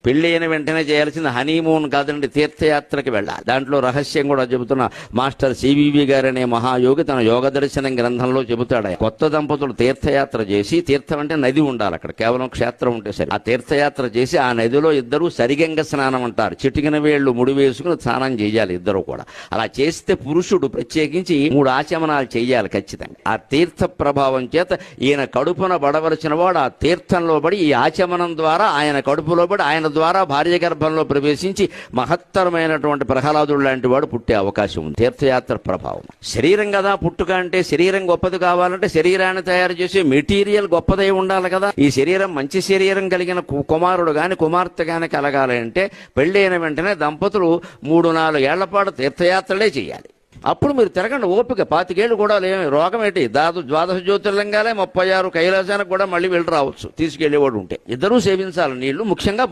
పెళ్ళైన వెంటనే చేయాల్సిన హనీమూన్ కాదండి, తీర్థయాత్రకి వెళ్ళాలి. దాంట్లో రహస్యం కూడా చెబుతున్న మాస్టర్ సివివి గారనే మహాయోగి తన యోగ దర్శనం గ్రంథంలో చెబుతాడు. కొత్త దంపతులు తీర్థయాత్ర చేసి, తీర్థం అంటే నది ఉండాలి, అక్కడ కేవలం క్షేత్రం ఉంటే సరే, ఆ తీర్థయాత్ర చేసి ఆ నదిలో ఇద్దరు సరిగంగ స్నానం అంటారు, చిటికిన వేళ్లు ముడి వేసుకుని స్నానం చేయాలి ఇద్దరు కూడా. అలా చేస్తే పురుషుడు ప్రత్యేకించి 3 ఆచమనాలు చేయాలి ఖచ్చితంగా. ఆ తీర్థ ప్రభావం చేత ఈయన కడుపున పడవలసిన వాడు ఆ తీర్థంలో పడి, ఈ ఆచమనం ద్వారా ఆయన కడుపులో పడి, ఆయన ద్వారా భార్య గర్భంలో ప్రవేశించి మహత్తరమైనటువంటి ప్రహ్లాదుడు లాంటి వాడు పుట్టే అవకాశం ఉంది. తీర్థయాత్ర ప్రభావం. శరీరం కదా పుట్టుక అంటే, శరీరం గొప్పది కావాలంటే శరీరాన్ని తయారు చేసే మెటీరియల్ గొప్పదై ఉండాలి కదా. ఈ శరీరం మంచి శరీరం కలిగిన కుమారుడు గాని కుమార్తె గాని కలగాలి అంటే పెళ్ళైన వెంటనే దంపతులు 3-4 ఏళ్ల పాటు తీర్థయాత్రలే చేయాలి. అప్పుడు మీరు తిరగండి ఓపిక. 25 ఏళ్ళు కూడా లేని రోగం ఏంటి, ద్వాదశ జ్యోతిర్లింగాలే 36 కైలాసానికి కూడా మళ్ళీ వెళ్ళి రావచ్చు తీసుకెళ్లేవాడు ఉంటే. ఇద్దరూ సేవించాలి నీళ్లు, ముఖ్యంగా